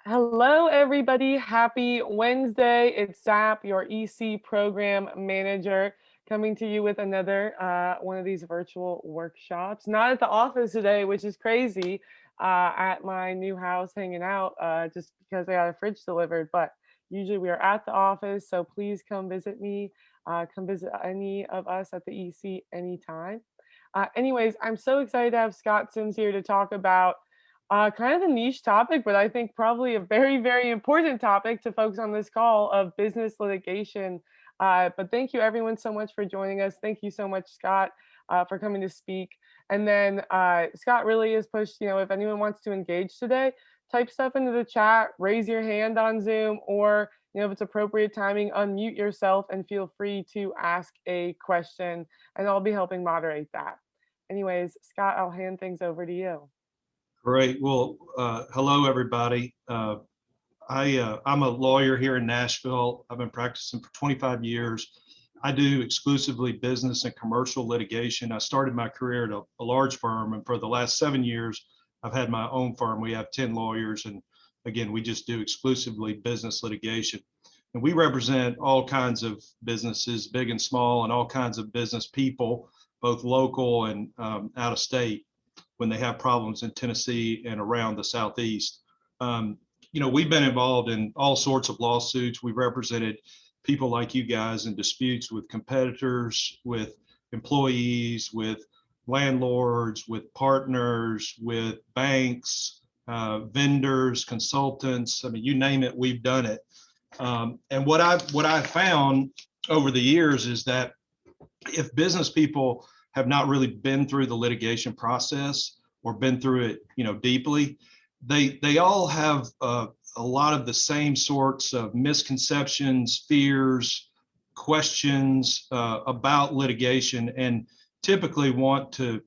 Hello, everybody. Happy Wednesday. It's Zap, your EC program manager, coming to you with another one of these virtual workshops. Not at the office today, which is crazy, at my new house hanging out just because I got a fridge delivered. But usually we are at the office. So please come visit me. Come visit any of us at the EC anytime. Anyways, I'm so excited to have Scott Sims here to talk about kind of a niche topic, but I think probably a very, very important topic to folks on this call of business litigation. But thank you, everyone, so much for joining us. Thank you so much, Scott, for coming to speak. And then Scott really has pushed, if anyone wants to engage today, type stuff into the chat, raise your hand on Zoom, or, if it's appropriate timing, unmute yourself and feel free to ask a question, and I'll be helping moderate that. Anyways, Scott, I'll hand things over to you. Great. Well, hello, everybody. I'm a lawyer here in Nashville. I've been practicing for 25 years. I do exclusively business and commercial litigation. I started my career at a large firm, and for the last 7 years, I've had my own firm. We have 10 lawyers, and again, we just do exclusively business litigation. And we represent all kinds of businesses, big and small, and all kinds of business people, both local and out of state, when they have problems in Tennessee and around the Southeast. We've been involved in all sorts of lawsuits. We've represented people like you guys in disputes with competitors, with employees, with landlords, with partners, with banks, vendors, consultants. I mean, you name it, we've done it. And what I've found over the years is that if business people have not really been through the litigation process or been through it, deeply, they all have a lot of the same sorts of misconceptions, fears, questions about litigation, and typically want to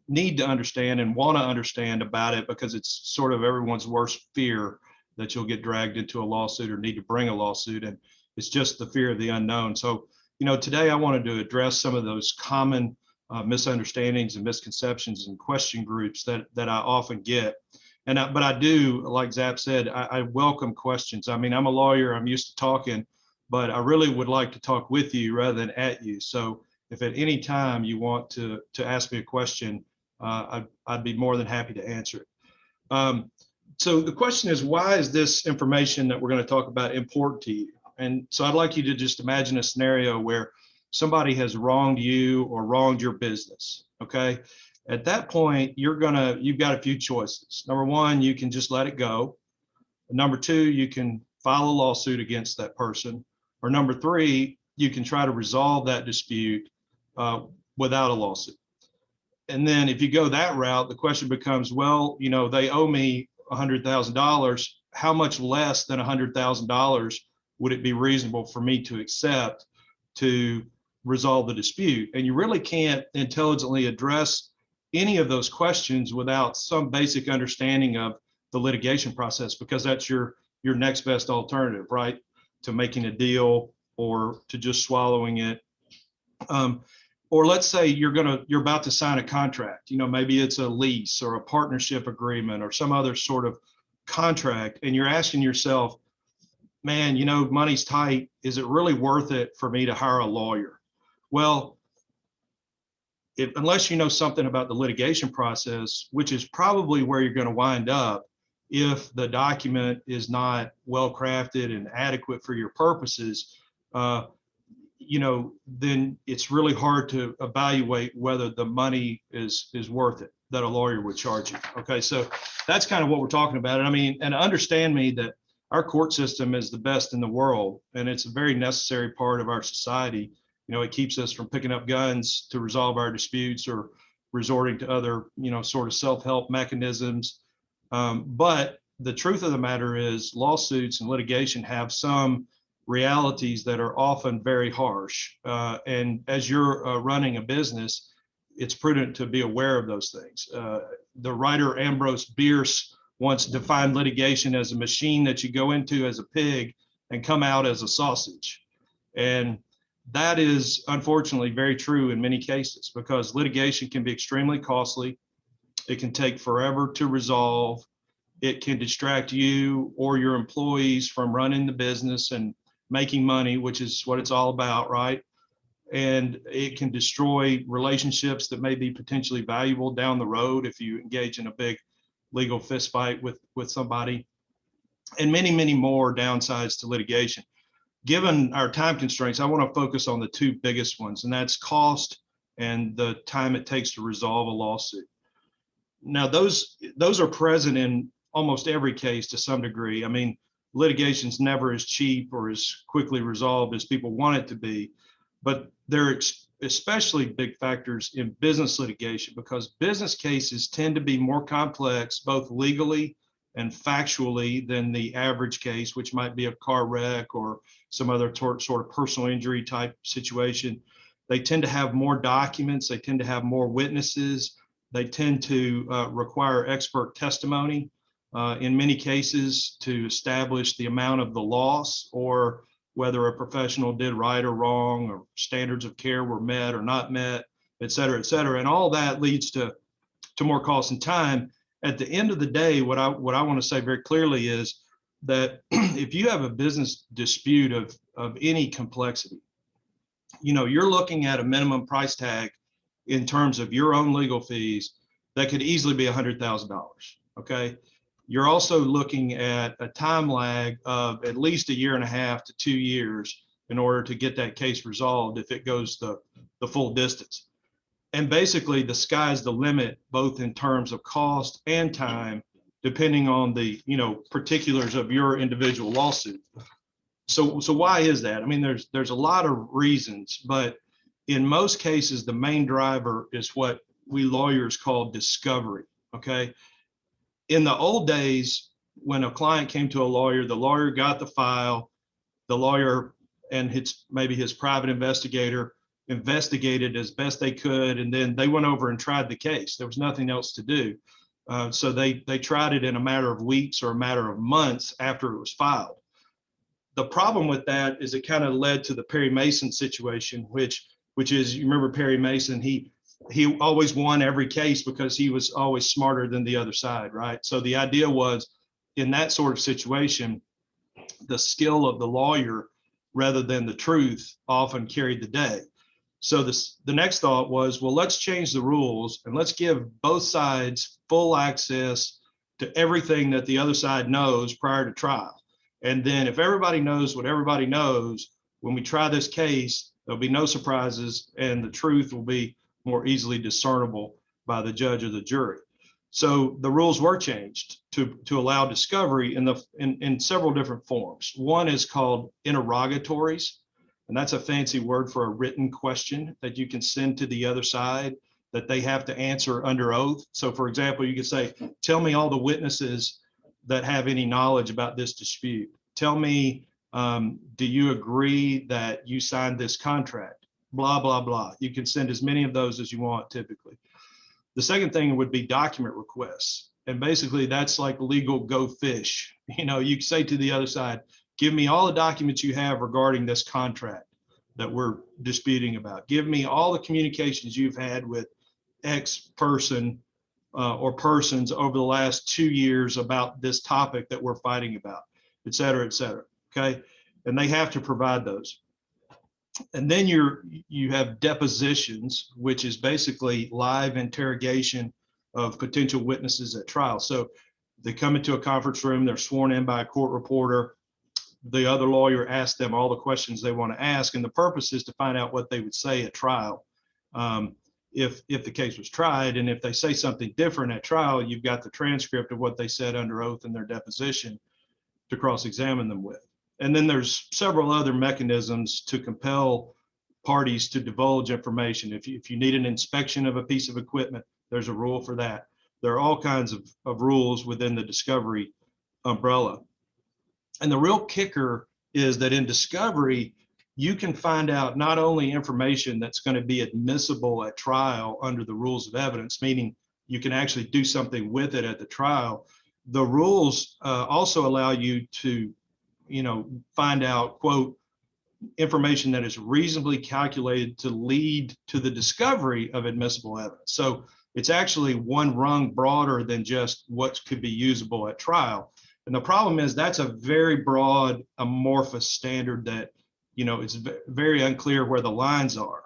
need to understand and want to understand about it because it's sort of everyone's worst fear that you'll get dragged into a lawsuit or need to bring a lawsuit, and it's just the fear of the unknown. So today I wanted to address some of those common misunderstandings and misconceptions and question groups that I often get. But I do, like Zap said, I welcome questions. I mean, I'm a lawyer, I'm used to talking, but I really would like to talk with you rather than at you. So if at any time you want to ask me a question, I'd be more than happy to answer it. So the question is, why is this information that we're going to talk about important to you? And so I'd like you to just imagine a scenario where somebody has wronged you or wronged your business, okay? At that point, you've got a few choices. Number one, you can just let it go. Number two, you can file a lawsuit against that person. Or number three, you can try to resolve that dispute without a lawsuit. And then if you go that route, the question becomes, well, they owe me $100,000. How much less than $100,000 would it be reasonable for me to accept to resolve the dispute? And you really can't intelligently address any of those questions without some basic understanding of the litigation process, because that's your next best alternative, right? To making a deal or to just swallowing it. Or let's say you're about to sign a contract, maybe it's a lease or a partnership agreement or some other sort of contract, and you're asking yourself, man, money's tight. Is it really worth it for me to hire a lawyer? Well, unless you know something about the litigation process, which is probably where you're going to wind up if the document is not well crafted and adequate for your purposes, then it's really hard to evaluate whether the money is worth it that a lawyer would charge you. Okay, so that's kind of what we're talking about. I mean, and understand me that our court system is the best in the world, and it's a very necessary part of our society. It keeps us from picking up guns to resolve our disputes or resorting to other, sort of self-help mechanisms. But the truth of the matter is lawsuits and litigation have some realities that are often very harsh. And as you're running a business, it's prudent to be aware of those things. The writer Ambrose Bierce once defined litigation as a machine that you go into as a pig and come out as a sausage. And that is unfortunately very true in many cases, because litigation can be extremely costly. It can take forever to resolve. It can distract you or your employees from running the business and making money, which is what it's all about, right? And it can destroy relationships that may be potentially valuable down the road if you engage in a big legal fist fight with somebody, and many, many more downsides to litigation. Given our time constraints, I want to focus on the two biggest ones, and that's cost and the time it takes to resolve a lawsuit. Now, those are present in almost every case to some degree. I mean, litigation's never as cheap or as quickly resolved as people want it to be, but there are especially big factors in business litigation because business cases tend to be more complex, both legally and factually, than the average case, which might be a car wreck or some other sort of personal injury type situation. They tend to have more documents, they tend to have more witnesses, they tend to require expert testimony in many cases to establish the amount of the loss or whether a professional did right or wrong, or standards of care were met or not met, et cetera, et cetera. And all that leads to more cost and time. At the end of the day, what I want to say very clearly is that if you have a business dispute of any complexity, you're looking at a minimum price tag in terms of your own legal fees that could easily be $100,000. Okay. You're also looking at a time lag of at least 1.5 to 2 years in order to get that case resolved if it goes the full distance. And basically the sky's the limit, both in terms of cost and time, depending on the particulars of your individual lawsuit. So why is that? I mean, there's a lot of reasons, but in most cases, the main driver is what we lawyers call discovery. Okay. In the old days, when a client came to a lawyer, the lawyer got the file, the lawyer and maybe his private investigator investigated as best they could, and then they went over and tried the case. There was nothing else to do. So they tried it in a matter of weeks or a matter of months after it was filed. The problem with that is it kind of led to the Perry Mason situation, which is, you remember Perry Mason, he always won every case because he was always smarter than the other side, right? So the idea was, in that sort of situation, the skill of the lawyer rather than the truth often carried the day. So the next thought was, well, let's change the rules and let's give both sides full access to everything that the other side knows prior to trial. And then if everybody knows what everybody knows, when we try this case, there'll be no surprises and the truth will be more easily discernible by the judge or the jury. So the rules were changed to allow discovery in several different forms. One is called interrogatories, and that's a fancy word for a written question that you can send to the other side that they have to answer under oath. So for example, you could say, tell me all the witnesses that have any knowledge about this dispute. Tell me, do you agree that you signed this contract? Blah, blah, blah. You can send as many of those as you want typically. The second thing would be document requests. And basically that's like legal go fish. You say to the other side, give me all the documents you have regarding this contract that we're disputing about. Give me all the communications you've had with X person or persons over the last 2 years about this topic that we're fighting about, et cetera, et cetera. Okay. And they have to provide those. And then you have depositions, which is basically live interrogation of potential witnesses at trial. So they come into a conference room, they're sworn in by a court reporter. The other lawyer asks them all the questions they want to ask, and the purpose is to find out what they would say at trial if the case was tried. And if they say something different at trial, you've got the transcript of what they said under oath in their deposition to cross-examine them with. And then there's several other mechanisms to compel parties to divulge information. If you need an inspection of a piece of equipment, there's a rule for that. There are all kinds of rules within the discovery umbrella. And the real kicker is that in discovery, you can find out not only information that's going to be admissible at trial under the rules of evidence, meaning you can actually do something with it at the trial. The rules also allow you to find out, quote, information that is reasonably calculated to lead to the discovery of admissible evidence. So It's actually one rung broader than just what could be usable at trial. And the problem is that's a very broad, amorphous standard that, it's very unclear where the lines are.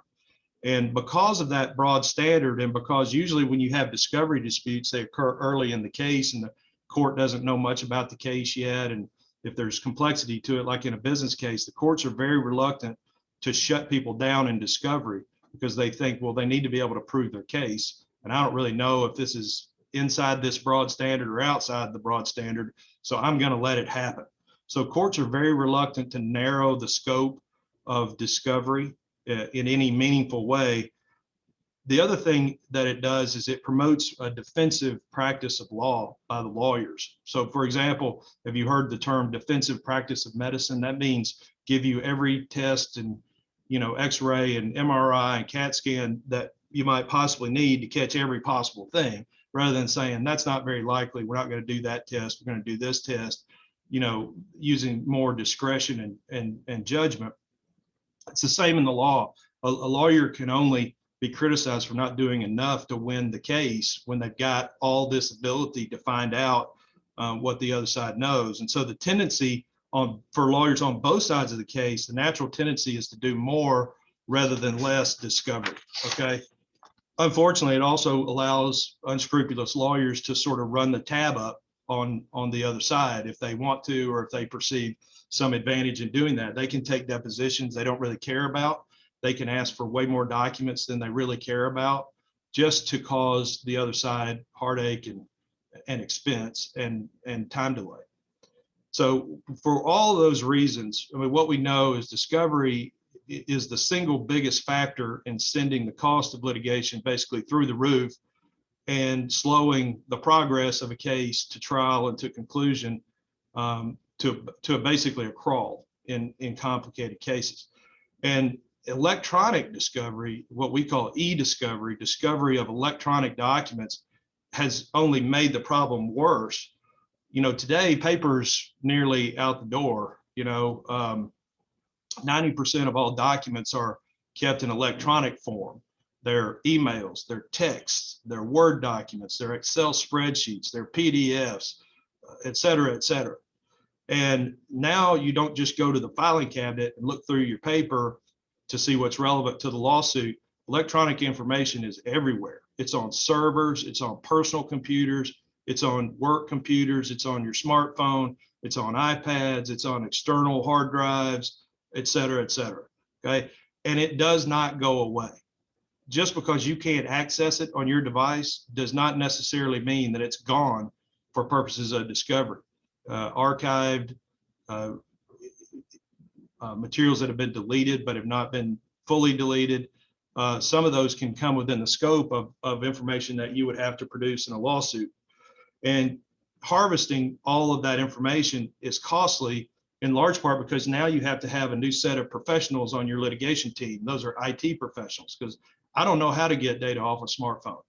And because of that broad standard, and because usually when you have discovery disputes, they occur early in the case and the court doesn't know much about the case yet. And if there's complexity to it, like in a business case, the courts are very reluctant to shut people down in discovery because they think, well, they need to be able to prove their case. And I don't really know if this is inside this broad standard or outside the broad standard. So I'm going to let it happen. So courts are very reluctant to narrow the scope of discovery in any meaningful way. The other thing that it does is it promotes a defensive practice of law by the lawyers. So for example, have you heard the term defensive practice of medicine? That means give you every test and, X-ray and MRI and CAT scan that you might possibly need to catch every possible thing, rather than saying that's not very likely, we're not going to do that test, we're going to do this test, using more discretion and judgment. It's the same in the law. A lawyer can only be criticized for not doing enough to win the case when they've got all this ability to find out what the other side knows. And so the tendency for lawyers on both sides of the case, the natural tendency is to do more rather than less discovery. Okay. Unfortunately, it also allows unscrupulous lawyers to sort of run the tab up on the other side if they want to, or if they perceive some advantage in doing that. They can take depositions they don't really care about. They can ask for way more documents than they really care about, just to cause the other side heartache and expense and time delay. So for all of those reasons, I mean, what we know is discovery is the single biggest factor in sending the cost of litigation basically through the roof and slowing the progress of a case to trial and to conclusion, to basically a crawl in complicated cases. And electronic discovery, what we call e-discovery, discovery of electronic documents, has only made the problem worse. Today paper's nearly out the door. 90% of all documents are kept in electronic form. They're emails, they're texts, they're Word documents, they're Excel spreadsheets, they're PDFs, et cetera, et cetera. And now you don't just go to the filing cabinet and look through your paper to see what's relevant to the lawsuit. Electronic information is everywhere. It's on servers, it's on personal computers, it's on work computers, it's on your smartphone, it's on iPads, it's on external hard drives, et cetera, et cetera. Okay. And it does not go away. Just because you can't access it on your device does not necessarily mean that it's gone for purposes of discovery. Archived materials that have been deleted but have not been fully deleted, some of those can come within the scope of information that you would have to produce in a lawsuit. And harvesting all of that information is costly, in large part because now you have to have a new set of professionals on your litigation team. Those are IT professionals, because I don't know how to get data off a smartphone.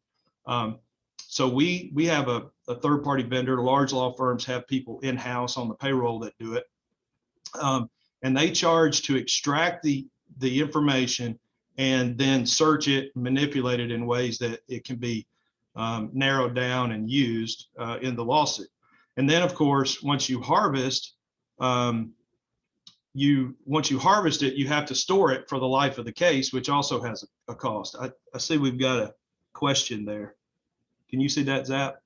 So we have a third-party vendor. Large law firms have people in-house on the payroll that do it. And they charge to extract the information and then search it, manipulate it in ways that it can be narrowed down and used in the lawsuit. And then, of course, once you harvest it, you have to store it for the life of the case, which also has a cost. I see we've got a question there. Can you see that, Zap?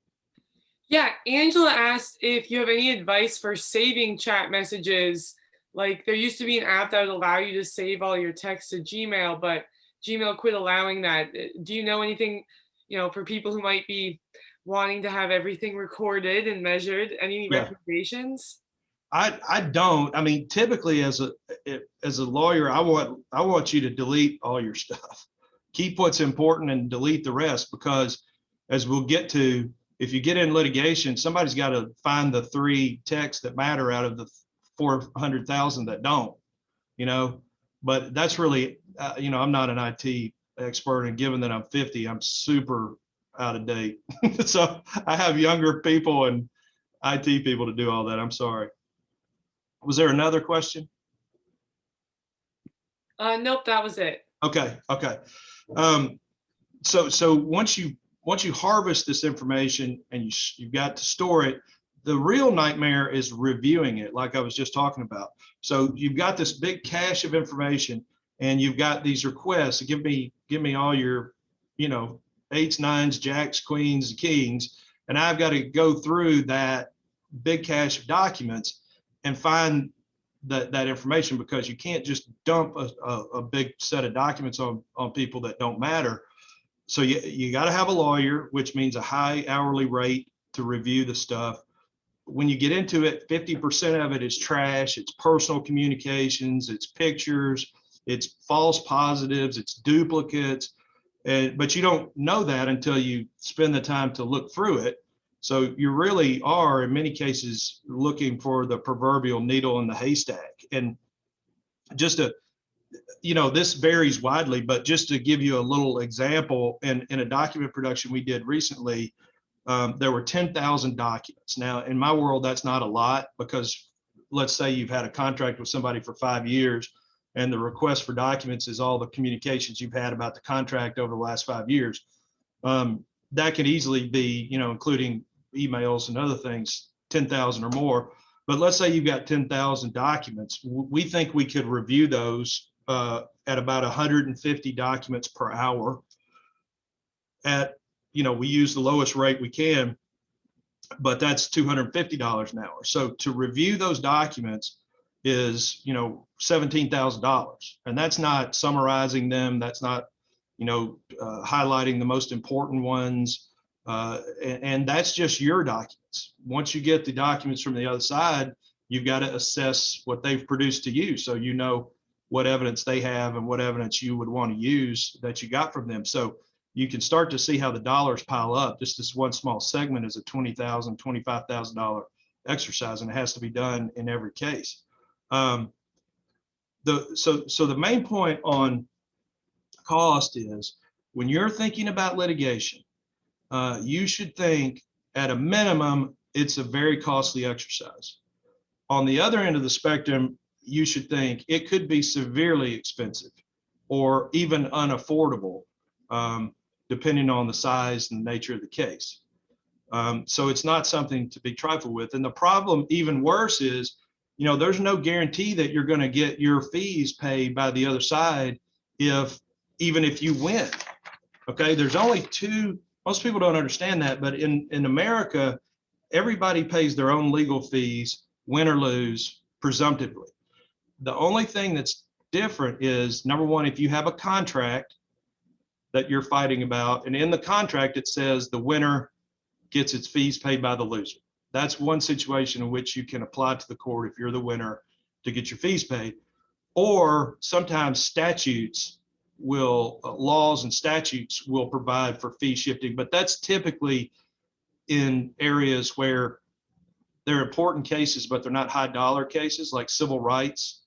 Yeah, Angela asked if you have any advice for saving chat messages. Like, there used to be an app that would allow you to save all your texts to Gmail, but Gmail quit allowing that. Do you know anything, for people who might be wanting to have everything recorded and measured? Any recommendations? I don't. I mean, typically as a lawyer, I want you to delete all your stuff. Keep what's important and delete the rest, because as we'll get to, if you get in litigation, somebody's got to find the 3 texts that matter out of the 400,000 that don't, but that's really, I'm not an IT expert, and given that I'm 50, I'm super out of date. So I have younger people and IT people to do all that. I'm sorry. Was there another question? Nope, that was it. Okay. So once once you harvest this information and you've got to store it, the real nightmare is reviewing it, like I was just talking about. So you've got this big cache of information, and you've got these requests. Give me all your, eights, nines, jacks, queens, kings, and I've got to go through that big cache of documents and find that information, because you can't just dump a big set of documents on people that don't matter. So you got to have a lawyer, which means a high hourly rate to review the stuff. When you get into it, 50% of it is trash. It's personal communications, it's pictures, it's false positives, it's duplicates. But you don't know that until you spend the time to look through it. So you really are, in many cases, looking for the proverbial needle in the haystack. And just to, this varies widely, but just to give you a little example, in a document production we did recently, there were 10,000 documents. Now, in my world, that's not a lot, because let's say you've had a contract with somebody for 5 years, and the request for documents is all the communications you've had about the contract over the last 5 years. That could easily be, including emails and other things, 10,000 or more. But let's say you've got 10,000 documents. We think we could review those at about 150 documents per hour. We use the lowest rate we can, but that's $250 an hour. So to review those documents is, $17,000. And that's not summarizing them. That's not, highlighting the most important ones. And that's just your documents. Once you get the documents from the other side, you've got to assess what they've produced to you, so you know what evidence they have and what evidence you would want to use that you got from them. So you can start to see how the dollars pile up. Just this one small segment is a $20,000, $25,000 exercise, and it has to be done in every case. So the main point on cost is, when you're thinking about litigation, you should think, at a minimum, it's a very costly exercise. On the other end of the spectrum, you should think it could be severely expensive or even unaffordable, depending on the size and nature of the case. So it's not something to be trifled with. And the problem, even worse, is, there's no guarantee that you're going to get your fees paid by the other side, even if you win. Okay, there's only two. Most people don't understand that, but in America, everybody pays their own legal fees, win or lose, presumptively. The only thing that's different is, number one, if you have a contract that you're fighting about, and in the contract it says the winner gets its fees paid by the loser. That's one situation in which you can apply to the court if you're the winner to get your fees paid. Or sometimes laws and statutes will provide for fee shifting, but that's typically in areas where they're important cases, but they're not high dollar cases, like civil rights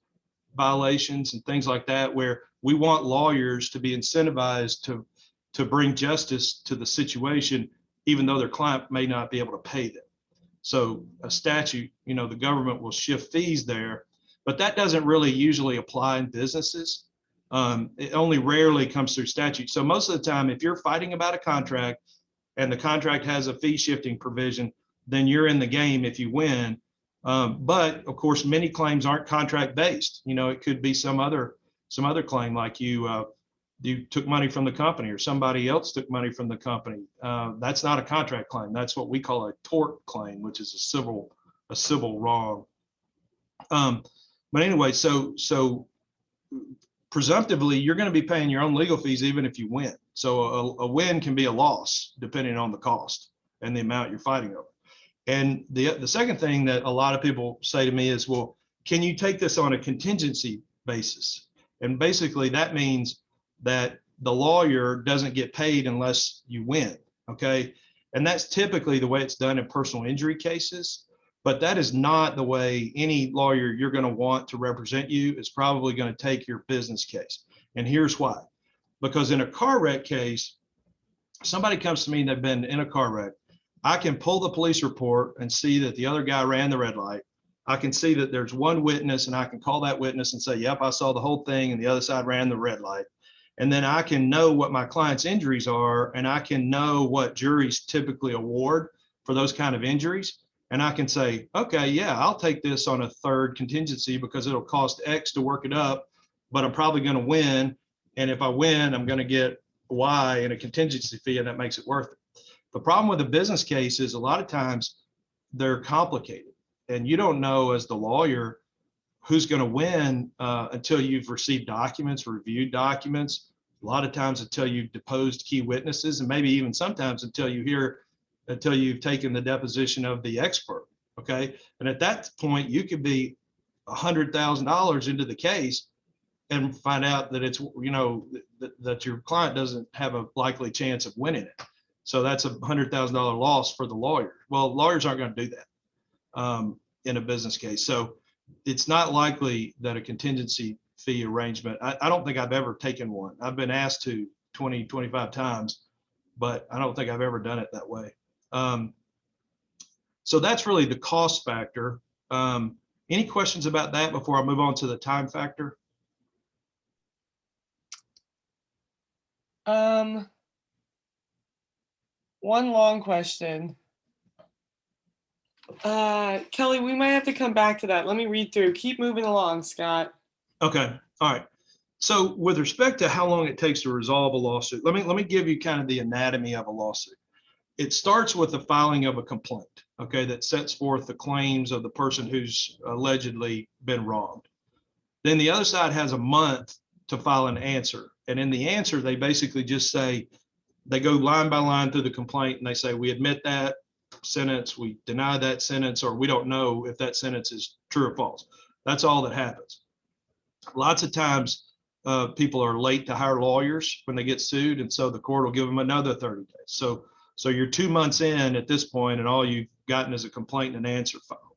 violations and things like that, where we want lawyers to be incentivized to bring justice to the situation, even though their client may not be able to pay them. So a statute, the government will shift fees there, but that doesn't really usually apply in businesses. It only rarely comes through statute. So most of the time, if you're fighting about a contract and the contract has a fee shifting provision, then you're in the game if you win. But of course, many claims aren't contract based. It could be some other claim, like you took money from the company, or somebody else took money from the company. That's not a contract claim. That's what we call a tort claim, which is a civil wrong. But anyway, so presumptively, you're going to be paying your own legal fees even if you win. So a win can be a loss depending on the cost and the amount you're fighting over. And the second thing that a lot of people say to me is, well, can you take this on a contingency basis? And basically that means that the lawyer doesn't get paid unless you win, okay? And that's typically the way it's done in personal injury cases. But that is not the way any lawyer you're going to want to represent you is probably going to take your business case. And here's why. Because in a car wreck case, somebody comes to me and they've been in a car wreck. I can pull the police report and see that the other guy ran the red light. I can see that there's one witness, and I can call that witness and say, yep, I saw the whole thing, and the other side ran the red light. And then I can know what my client's injuries are, and I can know what juries typically award for those kind of injuries. And I can say, okay, yeah, I'll take this on a third contingency because it'll cost X to work it up, but I'm probably going to win. And if I win, I'm going to get Y in a contingency fee, and that makes it worth it. The problem with a business case is a lot of times they're complicated, and you don't know as the lawyer who's going to win until you've received documents, reviewed documents, a lot of times until you've deposed key witnesses, and maybe even sometimes until you've taken the deposition of the expert. Okay. And at that point, you could be $100,000 into the case and find out that it's, that your client doesn't have a likely chance of winning it. So that's $100,000 loss for the lawyer. Well, lawyers aren't going to do that in a business case. So it's not likely that a contingency fee arrangement, I don't think I've ever taken one. I've been asked to 20, 25 times, but I don't think I've ever done it that way. So that's really the cost factor. Any questions about that before I move on to the time factor? One long question. Kelly, we might have to come back to that. Let me read through. Keep moving along, Scott. Okay. All right. So with respect to how long it takes to resolve a lawsuit, let me give you kind of the anatomy of a lawsuit. It starts with the filing of a complaint, okay, that sets forth the claims of the person who's allegedly been wronged. Then the other side has a month to file an answer. And in the answer, they basically just say, they go line by line through the complaint and they say, we admit that sentence, we deny that sentence, or we don't know if that sentence is true or false. That's all that happens. Lots of times people are late to hire lawyers when they get sued, and so the court will give them another 30 days. So you're 2 months in at this point, and all you've gotten is a complaint and an answer file.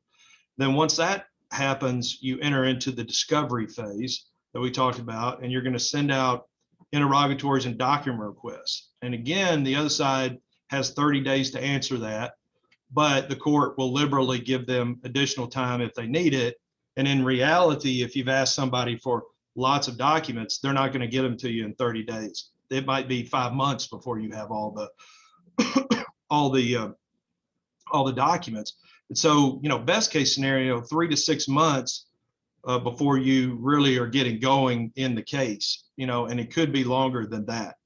Then once that happens, you enter into the discovery phase that we talked about, and you're going to send out interrogatories and document requests. And again, the other side has 30 days to answer that, but the court will liberally give them additional time if they need it. And in reality, if you've asked somebody for lots of documents, they're not going to get them to you in 30 days. It might be 5 months before you have all the documents. And so, best case scenario, 3 to 6 months before you really are getting going in the case, and it could be longer than that.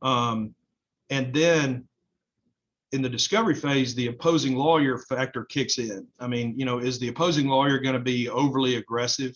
And then in the discovery phase, the opposing lawyer factor kicks in. I mean, is the opposing lawyer going to be overly aggressive?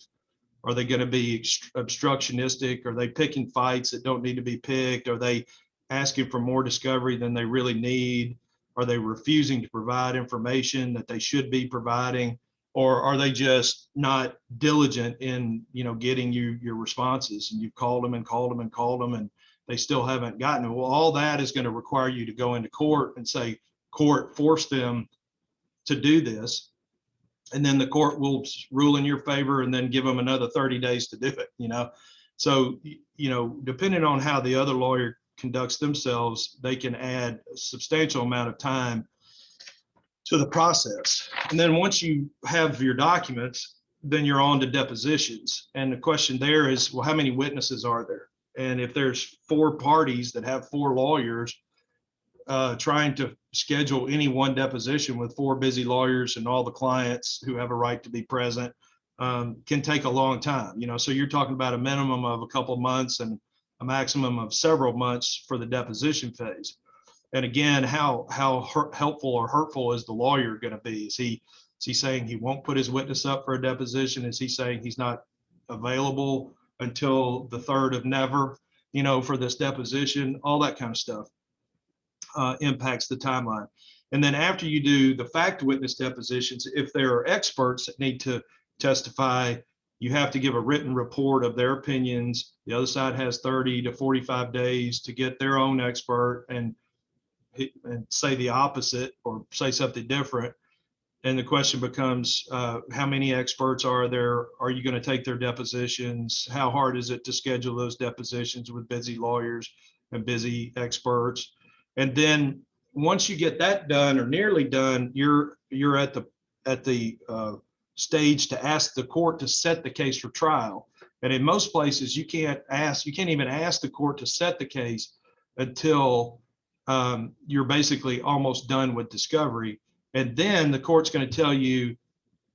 Are they going to be obstructionistic? Are they picking fights that don't need to be picked? Are they asking for more discovery than they really need? Are they refusing to provide information that they should be providing? Or are they just not diligent in, getting you your responses, and you've called them and called them and called them, and they still haven't gotten it? Well, all that is going to require you to go into court and say, court, force them to do this. And then the court will rule in your favor and then give them another 30 days to do it, So, depending on how the other lawyer conducts themselves, they can add a substantial amount of time to the process. And then once you have your documents, then you're on to depositions. And the question there is, well, how many witnesses are there? And if there's 4 parties that have 4 lawyers, trying to schedule any one deposition with 4 busy lawyers and all the clients who have a right to be present can take a long time. So you're talking about a minimum of a couple of months and a maximum of several months for the deposition phase. And again, how helpful or hurtful is the lawyer going to be? Is he saying he won't put his witness up for a deposition? Is he saying he's not available until the 3rd of never, for this deposition? All that kind of stuff impacts the timeline. And then after you do the fact witness depositions, if there are experts that need to testify, you have to give a written report of their opinions. The other side has 30 to 45 days to get their own expert and say the opposite or say something different. And the question becomes, how many experts are there? Are you going to take their depositions? How hard is it to schedule those depositions with busy lawyers and busy experts? And then once you get that done or nearly done, you're at the stage to ask the court to set the case for trial. And in most places, you can't even ask the court to set the case until you're basically almost done with discovery. And then the court's going to tell you,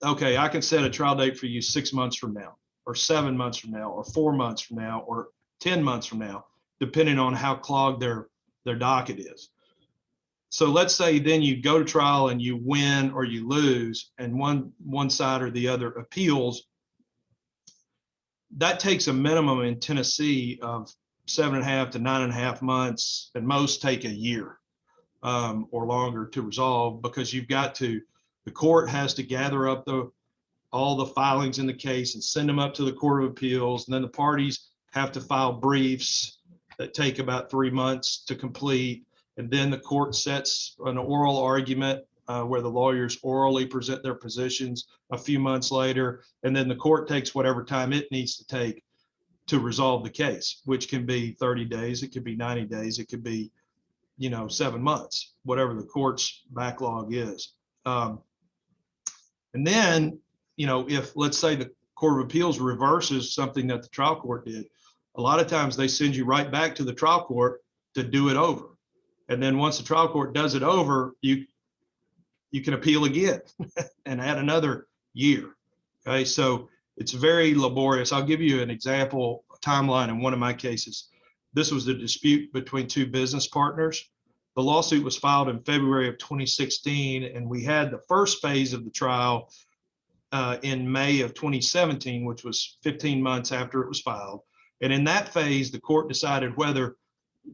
okay, I can set a trial date for you 6 months from now, or 7 months from now, or 4 months from now, or 10 months from now, depending on how clogged their docket is. So let's say then you go to trial and you win or you lose, and one side or the other appeals. That takes a minimum in Tennessee of 7.5 to 9.5 months, and most take a year or longer to resolve, because the court has to gather up all the filings in the case and send them up to the Court of Appeals. And then the parties have to file briefs that take about 3 months to complete. And then the court sets an oral argument where the lawyers orally present their positions a few months later. And then the court takes whatever time it needs to take to resolve the case, which can be 30 days, it could be 90 days, it could be 7 months, whatever the court's backlog is. And then, if let's say the Court of Appeals reverses something that the trial court did, a lot of times they send you right back to the trial court to do it over. And then once the trial court does it over, you can appeal again and add another year. Okay, so it's very laborious. I'll give you an example, a timeline in one of my cases. This was a dispute between two business partners. The lawsuit was filed in February of 2016, and we had the first phase of the trial in May of 2017, which was 15 months after it was filed. And in that phase, the court decided whether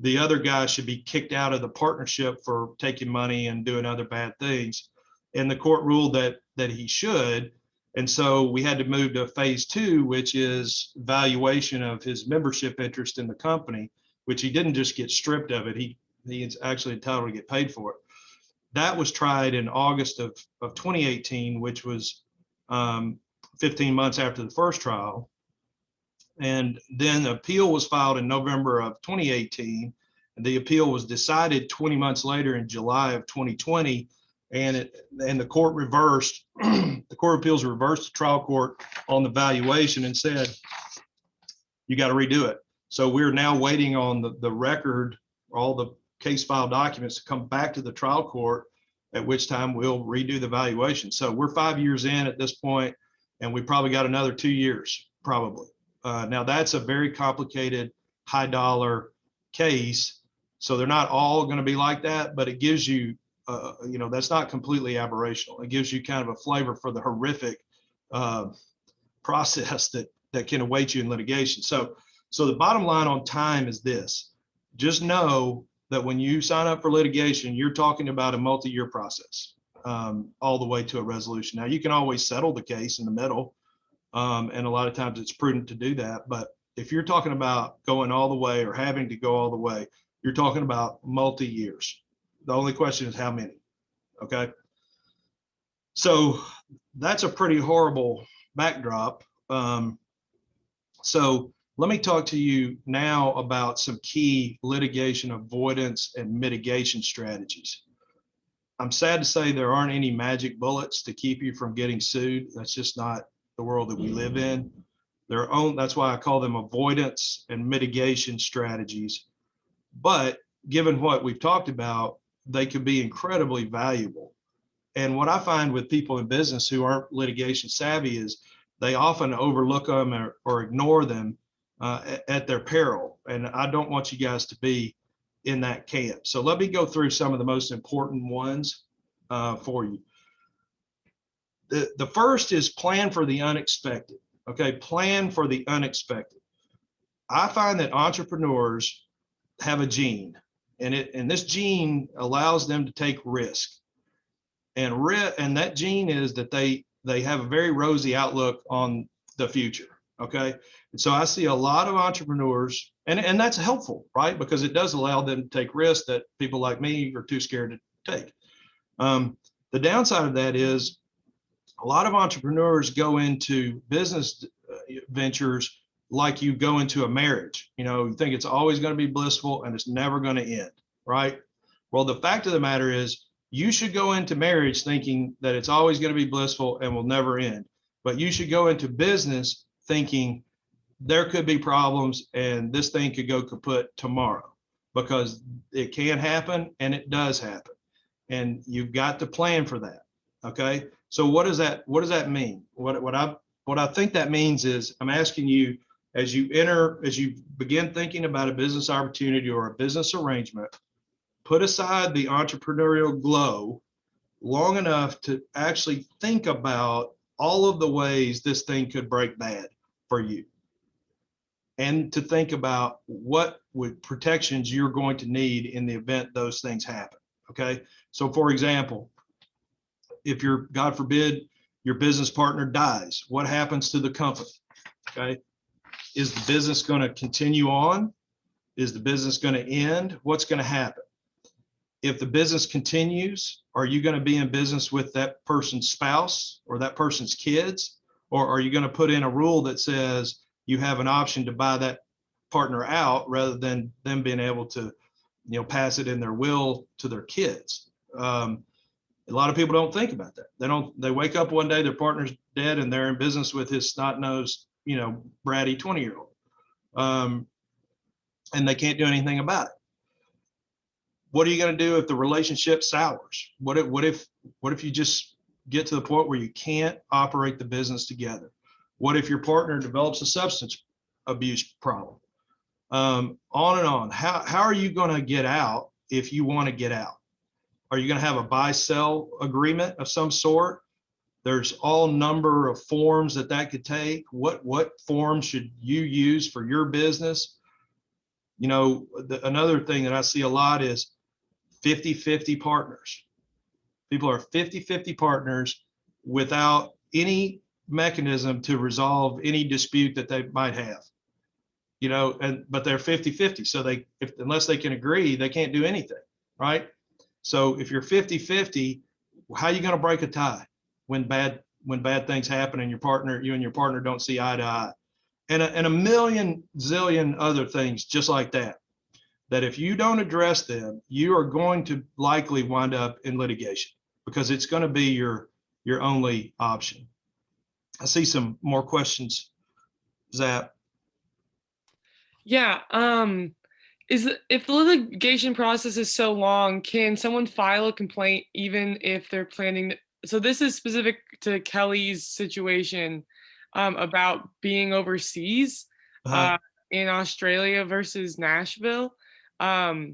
the other guy should be kicked out of the partnership for taking money and doing other bad things. And the court ruled that he should. And so we had to move to phase 2, which is valuation of his membership interest in the company, which he didn't just get stripped of it. He is actually entitled to get paid for it. That was tried in August of 2018, which was 15 months after the first trial. And then the appeal was filed in November of 2018. And the appeal was decided 20 months later in July of 2020. And the court reversed, the Court of Appeals reversed the trial court on the valuation and said, you got to redo it. So we're now waiting on the record, all the case file documents to come back to the trial court, at which time we'll redo the valuation. So we're 5 years in at this point, and we probably got another 2 years, probably. Now that's a very complicated, high dollar case. So they're not all going to be like that, but it gives you, that's not completely aberrational. It gives you kind of a flavor for the horrific process that can await you in litigation. So the bottom line on time is this: just know that when you sign up for litigation, you're talking about a multi-year process, all the way to a resolution. Now you can always settle the case in the middle. And a lot of times it's prudent to do that. But if you're talking about going all the way or having to go all the way, you're talking about multi-years. The only question is how many, okay? So that's a pretty horrible backdrop. So let me talk to you now about some key litigation avoidance and mitigation strategies. I'm sad to say there aren't any magic bullets to keep you from getting sued. That's just not the world that we live in. That's why I call them avoidance and mitigation strategies. But given what we've talked about, they could be incredibly valuable. And what I find with people in business who aren't litigation savvy is they often overlook them or ignore them at their peril. And I don't want you guys to be in that camp. So let me go through some of the most important ones for you. The first is plan for the unexpected. Okay, plan for the unexpected. I find that entrepreneurs have a gene, and this gene allows them to take risk. And that gene is that they have a very rosy outlook on the future. Okay, and so I see a lot of entrepreneurs, and that's helpful, right? Because it does allow them to take risks that people like me are too scared to take. The downside of that is a lot of entrepreneurs go into business ventures like you go into a marriage. You think it's always going to be blissful and it's never going to end, right? Well, the fact of the matter is you should go into marriage thinking that it's always going to be blissful and will never end. But you should go into business thinking there could be problems and this thing could go kaput tomorrow, because it can happen and it does happen. And you've got to plan for that. Okay. So what does that mean? What I think that means is, I'm asking you, as you begin thinking about a business opportunity or a business arrangement, put aside the entrepreneurial glow long enough to actually think about all of the ways this thing could break bad for you, and to think about what protections you're going to need in the event those things happen. Okay. So for example, if God forbid, your business partner dies, what happens to the company? Okay. Is the business going to continue on? Is the business going to end? What's going to happen? If the business continues, are you going to be in business with that person's spouse or that person's kids? Or are you going to put in a rule that says you have an option to buy that partner out rather than them being able to, pass it in their will to their kids? A lot of people don't think about that. They wake up one day, their partner's dead, and they're in business with his snot-nosed, bratty 20-year-old. And they can't do anything about it. What are you going to do if the relationship sours? What if you just get to the point where you can't operate the business together? What if your partner develops a substance abuse problem? On and on. How are you going to get out if you want to get out? Are you going to have a buy-sell agreement of some sort? There's all number of forms that could take. What form should you use for your business? Another thing that I see a lot is 50-50 partners. People are 50-50 partners without any mechanism to resolve any dispute that they might have. But they're 50-50. So unless they can agree, they can't do anything, right? So if you're 50-50, how are you going to break a tie when bad things happen and you and your partner don't see eye to eye? And a million zillion other things just like that if you don't address them, you are going to likely wind up in litigation, because it's going to be your only option. I see some more questions, Zap. Yeah. If the litigation process is so long, can someone file a complaint even if they're planning? So this is specific to Kelly's situation about being overseas in Australia versus Nashville. Sorry,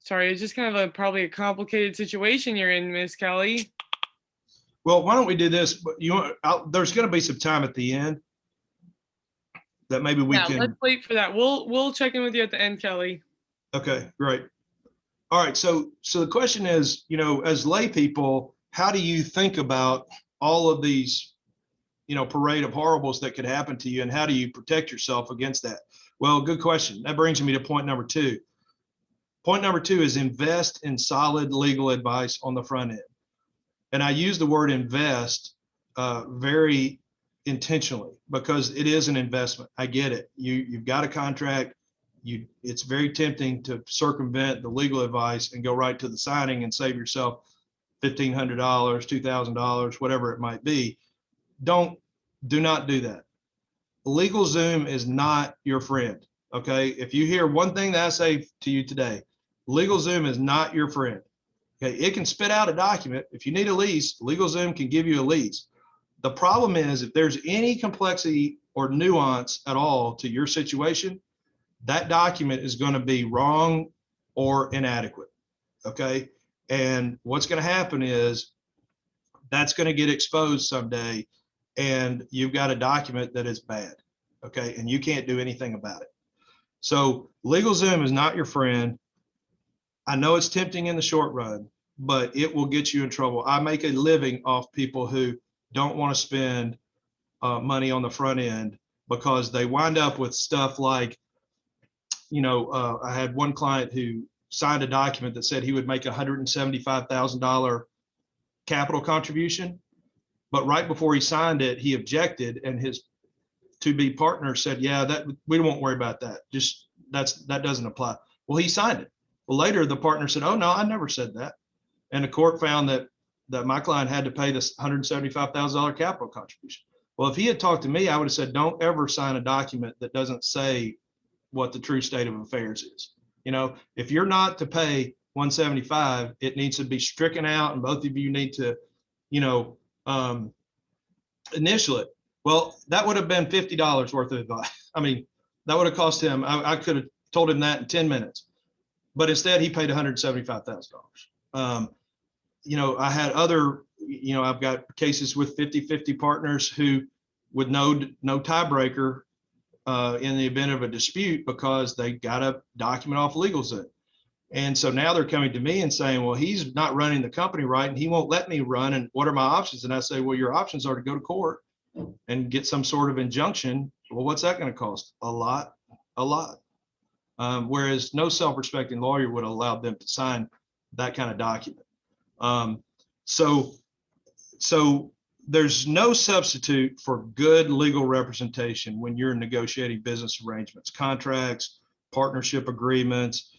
it's just kind of probably a complicated situation you're in, Miss Kelly. Well, why don't we do this? There's going to be some time at the end that maybe we can. Let's wait for that. We'll check in with you at the end, Kelly. Okay, great. All right. So the question is, as lay people, how do you think about all of these, parade of horribles that could happen to you, and how do you protect yourself against that? Well, good question. That brings me to point number 2. Point number 2 is invest in solid legal advice on the front end. And I use the word invest very intentionally, because it is an investment. I get it. You've got a contract. It's very tempting to circumvent the legal advice and go right to the signing and save yourself $1,500, $2,000, whatever it might be. Do not do that. LegalZoom is not your friend. Okay. If you hear one thing that I say to you today, LegalZoom is not your friend. Okay. It can spit out a document. If you need a lease, LegalZoom can give you a lease. The problem is, if there's any complexity or nuance at all to your situation, that document is going to be wrong or inadequate. Okay. And what's going to happen is that's going to get exposed someday, and you've got a document that is bad. Okay. And you can't do anything about it. So LegalZoom is not your friend. I know it's tempting in the short run, but it will get you in trouble. I make a living off people who don't want to spend money on the front end, because they wind up with stuff like, I had one client who signed a document that said he would make $175,000 capital contribution. But right before he signed it, he objected, and his to-be partner said, yeah, we won't worry about that. That doesn't apply. Well, he signed it. Well, later the partner said, oh, no, I never said that. And the court found that my client had to pay this $175,000 capital contribution. Well, if he had talked to me, I would have said, don't ever sign a document that doesn't say what the true state of affairs is. You know, if you're not to pay 175, it needs to be stricken out, and both of you need to, you know, initial it. Well, that would have been $50 worth of advice. I mean, that would have cost him. I could have told him that in 10 minutes, but instead he paid $175,000. You know, I had other, you know, I've got cases with 50-50 partners who with no tiebreaker in the event of a dispute because they got a document off LegalZoom. And so now they're coming to me and saying, well, he's not running the company right and he won't let me run. And what are my options? And I say, well, your options are to go to court and get some sort of injunction. Well, what's that going to cost? A lot. Whereas no self-respecting lawyer would allow them to sign that kind of document. So there's no substitute for good legal representation when you're negotiating business arrangements, contracts, partnership agreements,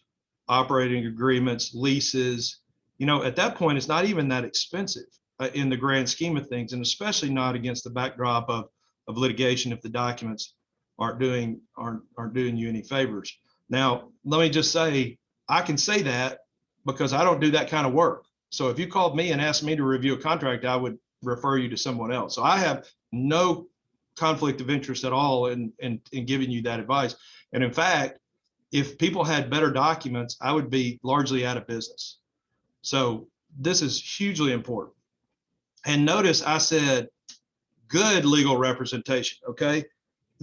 operating agreements, leases. You know, at that point, it's not even that expensive in the grand scheme of things, and especially not against the backdrop of litigation if the documents aren't doing you any favors. Now, let me just say, I can say that because I don't do that kind of work. So if you called me and asked me to review a contract, I would refer you to someone else. So I have no conflict of interest at all in giving you that advice. And in fact, if people had better documents, I would be largely out of business. So this is hugely important. And notice I said good legal representation, okay?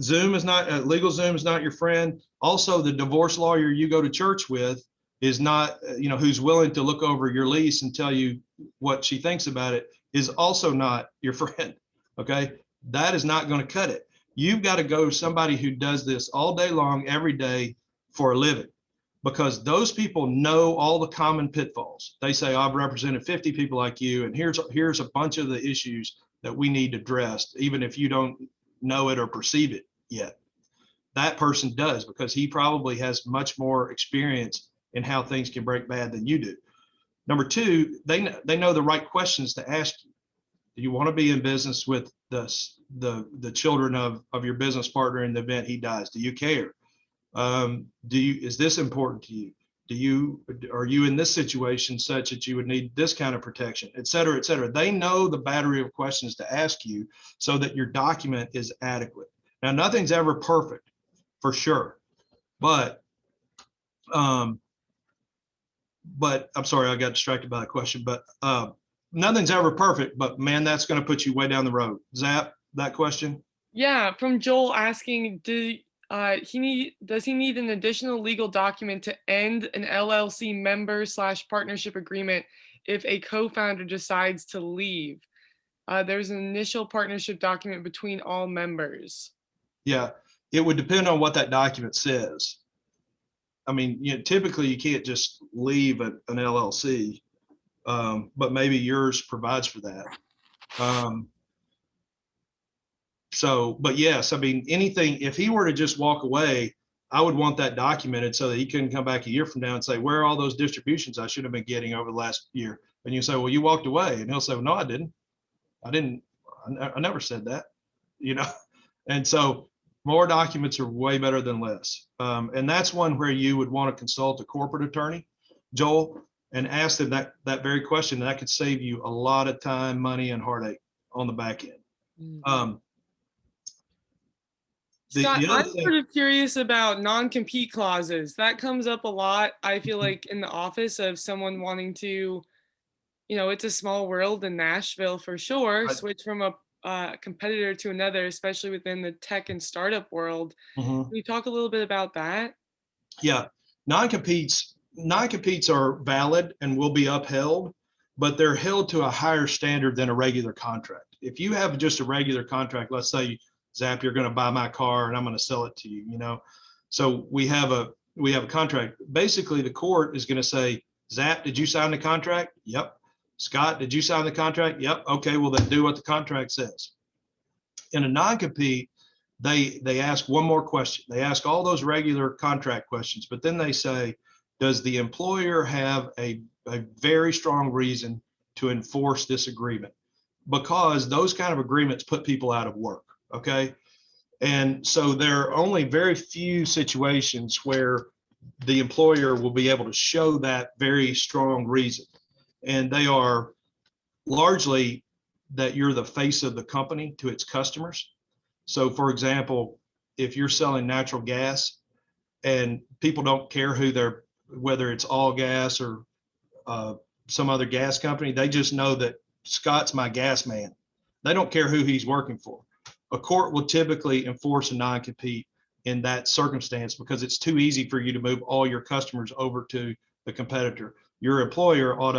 Zoom is not, LegalZoom is not your friend. Also, the divorce lawyer you go to church with is not, you know, who's willing to look over your lease and tell you what she thinks about it, is also not your friend, okay? That is not going to cut it. You've got to go to somebody who does this all day long, every day for a living, because those people know all the common pitfalls. They say, I've represented 50 people like you, and here's a bunch of the issues that we need addressed, even if you don't know it or perceive it yet. That person does, because he probably has much more experience in how things can break bad than you do. Number two, they know the right questions to ask you. Do you want to be in business with the children of your business partner in the event he dies? Do you care? Is this important to you? Are you in this situation such that you would need this kind of protection, et cetera, et cetera? They know the battery of questions to ask you so that your document is adequate. Now, nothing's ever perfect, for sure, but I'm sorry, I got distracted by the question, but nothing's ever perfect, but man, that's going to put you way down the road. Zap, that question? Yeah, from Joel asking, does he need an additional legal document to end an LLC member/partnership agreement if a co-founder decides to leave? There's an initial partnership document between all members. Yeah, it would depend on what that document says. I mean, you know, typically you can't just leave an LLC, but maybe yours provides for that. But yes, I mean, anything, if he were to just walk away, I would want that documented so that he couldn't come back a year from now and say, where are all those distributions I should have been getting over the last year? And you say, well, you walked away. And he'll say, well, no, I didn't. I never said that, you know? And so more documents are way better than less. And that's one where you would want to consult a corporate attorney, Joel, and ask them that very question. That could save you a lot of time, money, and heartache on the back end. Mm-hmm. Scott, I'm sort of curious about non-compete clauses. That comes up a lot, I feel like, in the office of someone wanting to, you know, it's a small world in Nashville for sure, Right. switch from a competitor to another, especially within the tech and startup world. Mm-hmm. Can you talk a little bit about that? Yeah, non-competes are valid and will be upheld, but they're held to a higher standard than a regular contract. If you have just a regular contract, let's say, Zap, you're going to buy my car and I'm going to sell it to you, you know. So we have a contract. Basically, the court is going to say, Zap, did you sign the contract? Yep. Scott, did you sign the contract? Yep. Okay, well then do what the contract says. In a non-compete, they ask one more question. They ask all those regular contract questions, but then they say, does the employer have a very strong reason to enforce this agreement? because those kind of agreements put people out of work. Okay. And so there are only very few situations where the employer will be able to show that very strong reason. And they are largely that you're the face of the company to its customers. So for example, if you're selling natural gas and people don't care whether it's all gas or some other gas company, they just know that Scott's my gas man. They don't care who he's working for. A court will typically enforce a non-compete in that circumstance because it's too easy for you to move all your customers over to the competitor. Your employer ought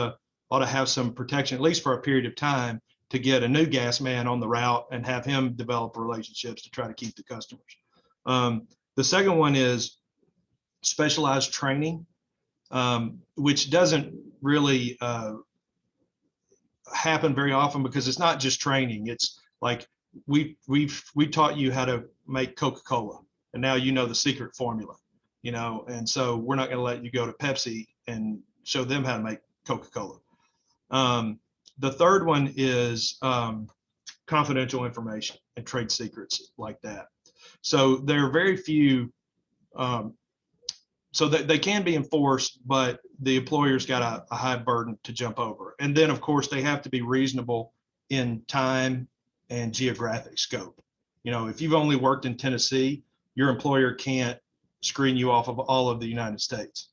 to have some protection, at least for a period of time, to get a new gas man on the route and have him develop relationships to try to keep the customers. The second one is specialized training, which doesn't really happen very often because it's not just training. It's like we taught you how to make Coca-Cola, and now you know the secret formula, and so we're not going to let you go to Pepsi and show them how to make Coca-Cola. The third one is confidential information and trade secrets like that. So there are very few, so that they can be enforced, but the employer's got a high burden to jump over. And then of course they have to be reasonable in time and geographic scope. If you've only worked in Tennessee, your employer can't screen you off of all of the United States,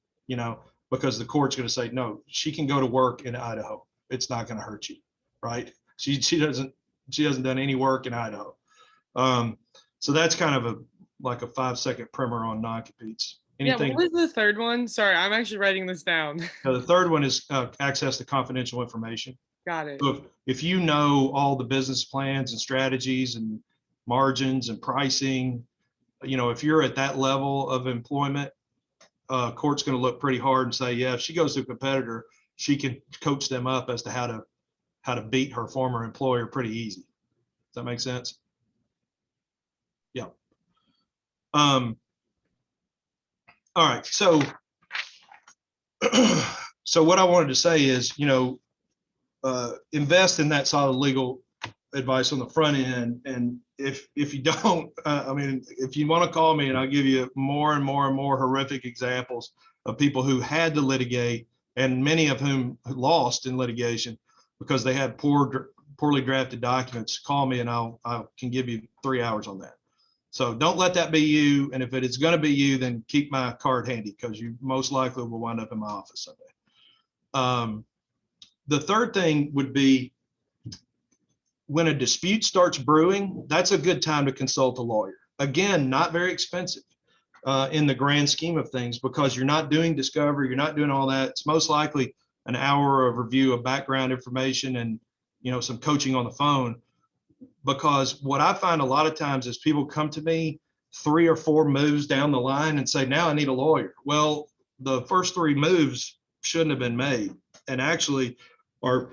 because the court's going to say, no, she can go to work in Idaho. It's not going to hurt you, right? She hasn't done any work in Idaho. So that's kind of like a 5-second primer on non-competes. Anything? Yeah, what was the third one? Sorry, I'm actually writing this down. The third one is access to confidential information. Got it. So if you know all the business plans and strategies and margins and pricing, if you're at that level of employment, court's going to look pretty hard and say, yeah, if she goes to a competitor, she can coach them up as to how to beat her former employer pretty easy. Does that make sense? Yeah. All right. So what I wanted to say is, invest in that solid legal advice on the front end. And if you don't, if you want to call me and I'll give you more and more and more horrific examples of people who had to litigate and many of whom lost in litigation because they had poorly drafted documents, call me and I can give you 3 hours on that. So don't let that be you. And if it is going to be you, then keep my card handy because you most likely will wind up in my office someday. The third thing would be when a dispute starts brewing, that's a good time to consult a lawyer. Again, not very expensive in the grand scheme of things because you're not doing discovery, you're not doing all that. It's most likely an hour of review of background information and some coaching on the phone. Because what I find a lot of times is people come to me 3 or 4 moves down the line and say, now I need a lawyer. Well, the first 3 moves shouldn't have been made and actually are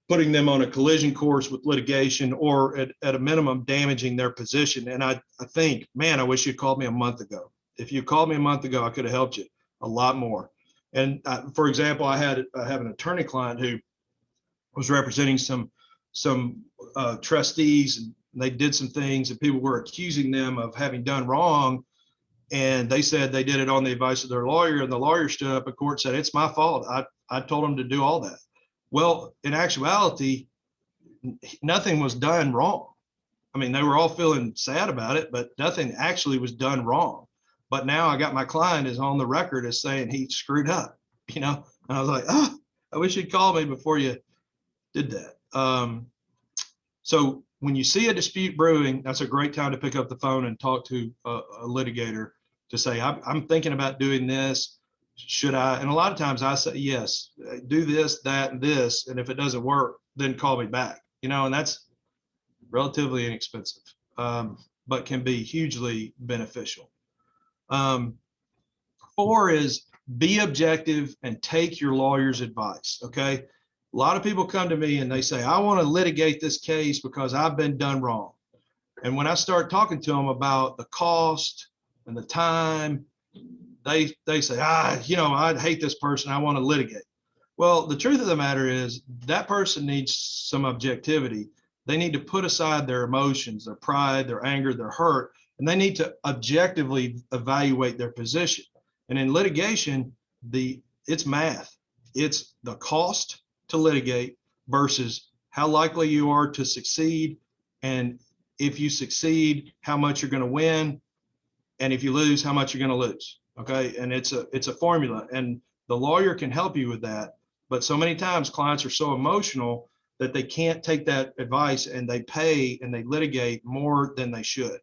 putting them on a collision course with litigation or at a minimum damaging their position. And I think, man, I wish you'd called me a month ago. If you called me a month ago, I could have helped you a lot more. And for example, I have an attorney client who was representing some trustees, and they did some things and people were accusing them of having done wrong. And they said they did it on the advice of their lawyer, and the lawyer stood up in court and said, it's my fault. I told them to do all that. Well, in actuality, nothing was done wrong. They were all feeling sad about it, but nothing actually was done wrong. But now I got my client is on the record as saying he screwed up, and I was like, oh, I wish you'd called me before you did that. So when you see a dispute brewing, that's a great time to pick up the phone and talk to a litigator to say, I'm thinking about doing this. Should I? And a lot of times I say, yes, do this, that, and this. And if it doesn't work, then call me back, and that's relatively inexpensive, but can be hugely beneficial. 4 is be objective and take your lawyer's advice. Okay. A lot of people come to me and they say, I want to litigate this case because I've been done wrong. And when I start talking to them about the cost and the time, they say, I hate this person. I want to litigate. Well, the truth of the matter is that person needs some objectivity They need to put aside their emotions, their pride, their anger, their hurt, and they need to objectively evaluate their position. And in litigation, it's math. It's the cost to litigate versus how likely you are to succeed. And if you succeed, how much you're going to win. And if you lose, how much you're going to lose. Okay. And it's a formula, and the lawyer can help you with that. But so many times clients are so emotional that they can't take that advice, and they pay and they litigate more than they should.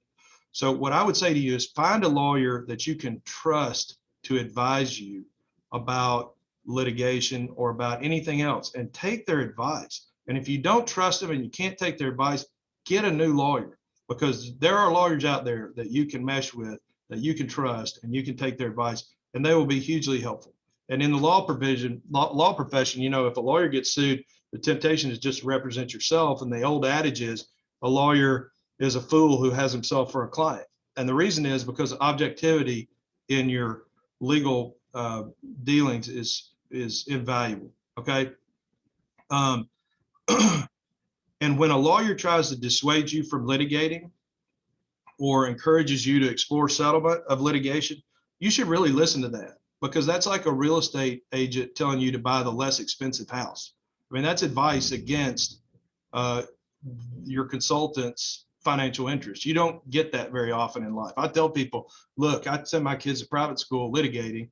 So what I would say to you is find a lawyer that you can trust to advise you about litigation or about anything else, and take their advice. And if you don't trust them and you can't take their advice, get a new lawyer, because there are lawyers out there that you can mesh with, that you can trust, and you can take their advice, and they will be hugely helpful. And in the law profession, if a lawyer gets sued, the temptation is just to represent yourself. And the old adage is a lawyer is a fool who has himself for a client. And the reason is because objectivity in your legal dealings is invaluable. Okay. And when a lawyer tries to dissuade you from litigating or encourages you to explore settlement of litigation, you should really listen to that, because that's like a real estate agent telling you to buy the less expensive house. I mean, that's advice against your consultant's financial interest. You don't get that very often in life. I tell people, look, I send my kids to private school litigating,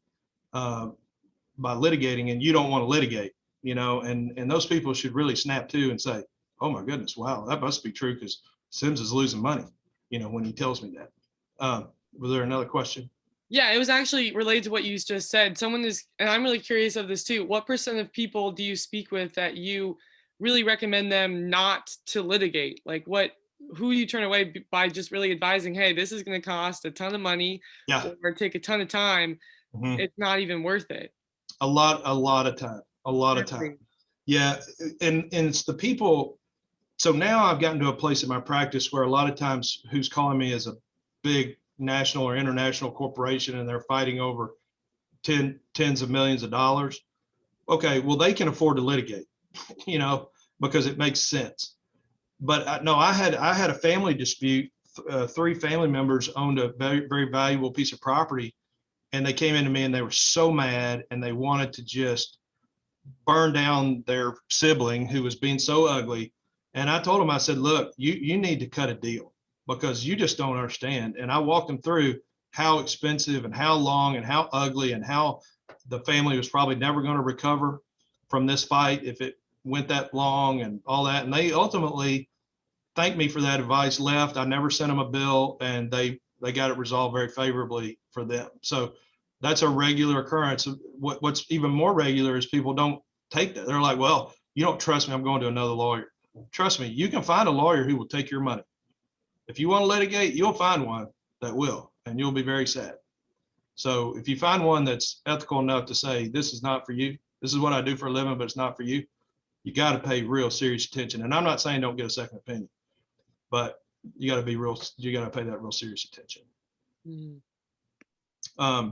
by litigating, and you don't want to litigate, and those people should really snap to and say, oh my goodness, wow, that must be true, because Sims is losing money, when he tells me that. Was there another question? Yeah, it was actually related to what you just said. And I'm really curious of this too. What percent of people do you speak with that you really recommend them not to litigate? Like who you turn away by just really advising, hey, this is going to cost a ton of money, Yeah. or take a ton of time. Mm-hmm. It's not even worth it. A lot of time. Yeah. And it's the people. So now I've gotten to a place in my practice where a lot of times who's calling me is a big national or international corporation, and they're fighting over tens of millions of dollars. Okay, well, they can afford to litigate, because it makes sense. But no, I had a family dispute. 3 family members owned a very, very valuable piece of property, and they came into me and they were so mad, and they wanted to just burn down their sibling who was being so ugly. And I told them, I said, look, you need to cut a deal, because you just don't understand. And I walked them through how expensive and how long and how ugly, and how the family was probably never going to recover from this fight if it went that long and all that. And they ultimately thanked me for that advice, left. I never sent them a bill, and they got it resolved very favorably for them. So that's a regular occurrence. What's even more regular is people don't take that. They're like, well, you don't trust me, I'm going to another lawyer. Trust me, you can find a lawyer who will take your money. If you want to litigate, you'll find one that will, and you'll be very sad. So if you find one that's ethical enough to say, this is not for you, this is what I do for a living, but it's not for you, you got to pay real serious attention. And I'm not saying don't get a second opinion, but you got to pay that real serious attention. Mm-hmm.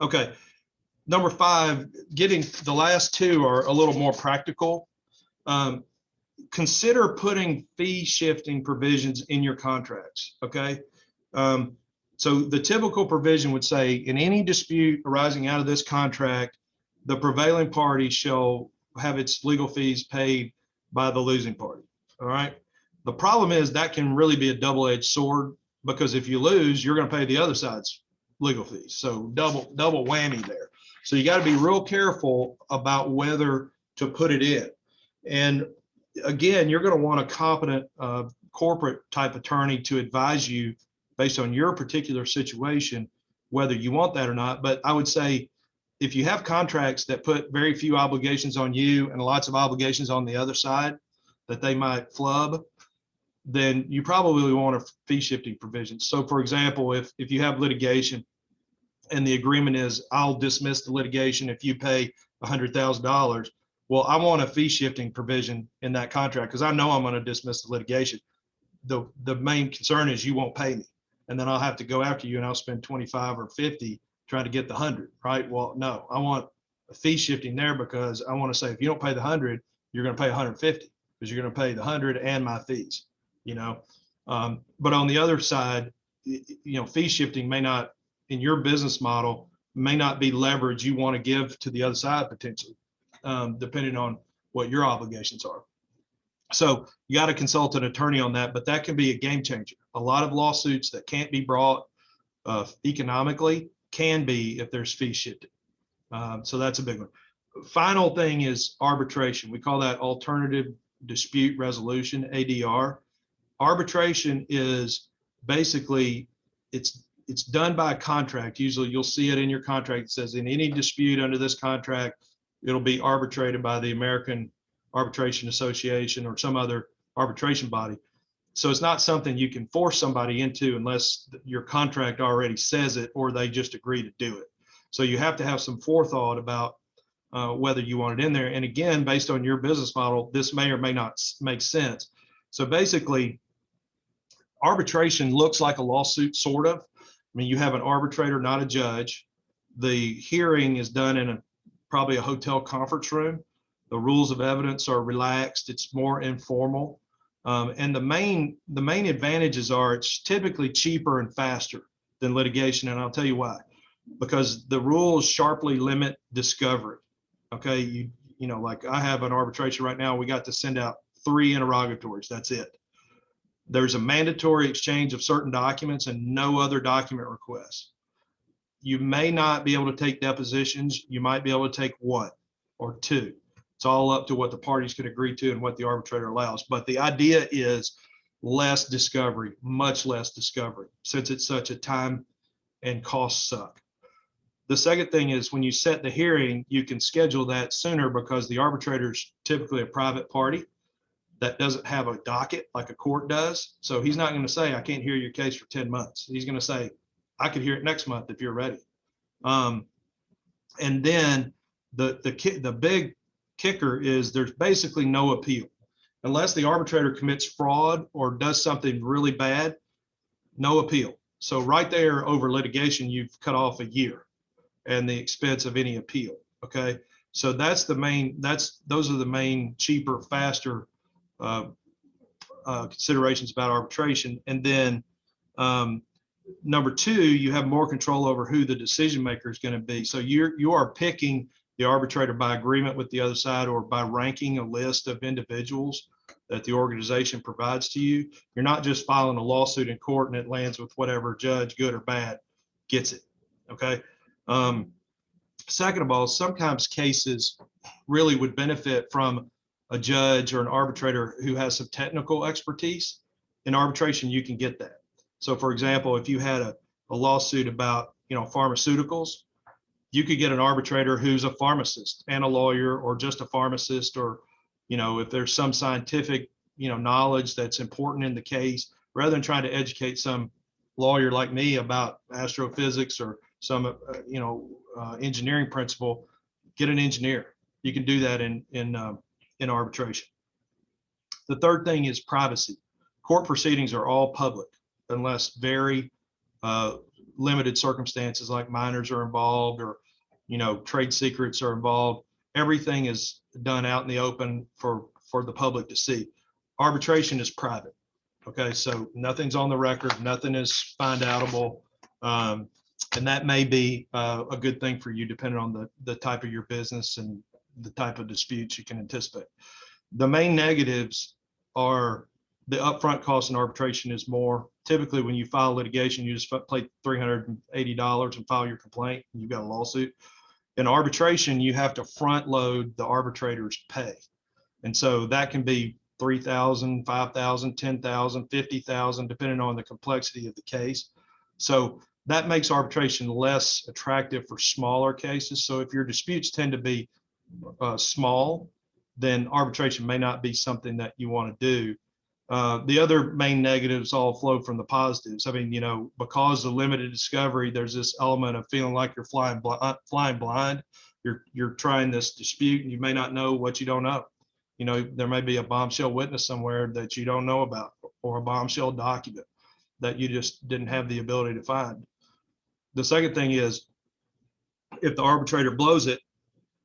Okay. Number 5, getting the last 2 are a little more practical. Consider putting fee shifting provisions in your contracts. Okay. So the typical provision would say, in any dispute arising out of this contract, the prevailing party shall have its legal fees paid by the losing party. All right. The problem is that can really be a double-edged sword, because if you lose, you're going to pay the other side's legal fees. So double whammy there. So you got to be real careful about whether to put it in. And again, you're going to want a competent corporate type attorney to advise you based on your particular situation, whether you want that or not. But I would say, if you have contracts that put very few obligations on you and lots of obligations on the other side that they might flub, then you probably want a fee shifting provision. So for example, if you have litigation and the agreement is, I'll dismiss the litigation if you pay $100,000. Well, I want a fee shifting provision in that contract, because I know I'm going to dismiss the litigation. The main concern is you won't pay me, and then I'll have to go after you, and I'll spend 25 or 50 trying to get the 100, right? Well, no, I want a fee shifting there, because I want to say, if you don't pay the 100, you're going to pay 150. because you're going to pay the 100 and my fees, you know. But on the other side, fee shifting may not, in your business model, may not be leverage you want to give to the other side potentially, depending on what your obligations are. So you got to consult an attorney on that, but that can be a game changer. A lot of lawsuits that can't be brought economically can be if there's fee shifting. So that's a big one. Final thing is arbitration. We call that alternative dispute resolution, ADR. Arbitration is basically, it's done by contract. Usually you'll see it in your contract. It says in any dispute under this contract, it'll be arbitrated by the American Arbitration Association or some other arbitration body. So it's not something you can force somebody into unless your contract already says it or they just agree to do it. So you have to have some forethought about whether you want it in there. And again, based on your business model, this may or may not make sense. So basically, arbitration looks like a lawsuit, sort of. I mean, you have an arbitrator, not a judge. The hearing is done in probably a hotel conference room. The rules of evidence are relaxed. It's more informal. And the main advantages are it's typically cheaper and faster than litigation. And I'll tell you why. Because the rules sharply limit discovery. Okay, you know, like I have an arbitration right now. We got to send out 3 interrogatories. That's it. There's a mandatory exchange of certain documents and no other document requests. You may not be able to take depositions. You might be able to take 1 or 2. It's all up to what the parties can agree to and what the arbitrator allows. But the idea is less discovery, much less discovery, since it's such a time and cost suck. The second thing is when you set the hearing, you can schedule that sooner because the arbitrator is typically a private party that doesn't have a docket like a court does. So he's not going to say, I can't hear your case for 10 months. He's going to say, I could hear it next month if you're ready. And then the big kicker is there's basically no appeal. Unless the arbitrator commits fraud or does something really bad, no appeal. So right there over litigation, you've cut off a year and the expense of any appeal. Okay. So those are the main cheaper, faster considerations about arbitration. And then number 2, you have more control over who the decision maker is going to be. So you are picking the arbitrator by agreement with the other side or by ranking a list of individuals that the organization provides to you. You're not just filing a lawsuit in court and it lands with whatever judge, good or bad, gets it. Okay. Second of all, sometimes cases really would benefit from a judge or an arbitrator who has some technical expertise. In arbitration, you can get that. So for example, if you had a lawsuit about, pharmaceuticals, you could get an arbitrator who's a pharmacist and a lawyer or just a pharmacist, or, if there's some scientific, knowledge that's important in the case, rather than trying to educate some lawyer like me about astrophysics or some, engineering principle, get an engineer. You can do that in arbitration. The third thing is privacy. Court proceedings are all public unless very limited circumstances like minors are involved or, trade secrets are involved. Everything is done out in the open for the public to see. Arbitration is private. Okay, so nothing's on the record, nothing is find outable. And that may be a good thing for you depending on the type of your business and the type of disputes you can anticipate. The main negatives are the upfront cost in arbitration is more. Typically, when you file litigation, you just pay $380 and file your complaint, and you've got a lawsuit. In arbitration, you have to front load the arbitrator's pay. And so that can be $3,000, $5,000, $10,000, $50,000, depending on the complexity of the case. So that makes arbitration less attractive for smaller cases. So if your disputes tend to be small, then arbitration may not be something that you want to do. The other main negatives all flow from the positives. I mean, because of limited discovery, there's this element of feeling like you're flying blind. You're trying this dispute and you may not know what you don't know. There may be a bombshell witness somewhere that you don't know about, or a bombshell document that you just didn't have the ability to find. The second thing is, if the arbitrator blows it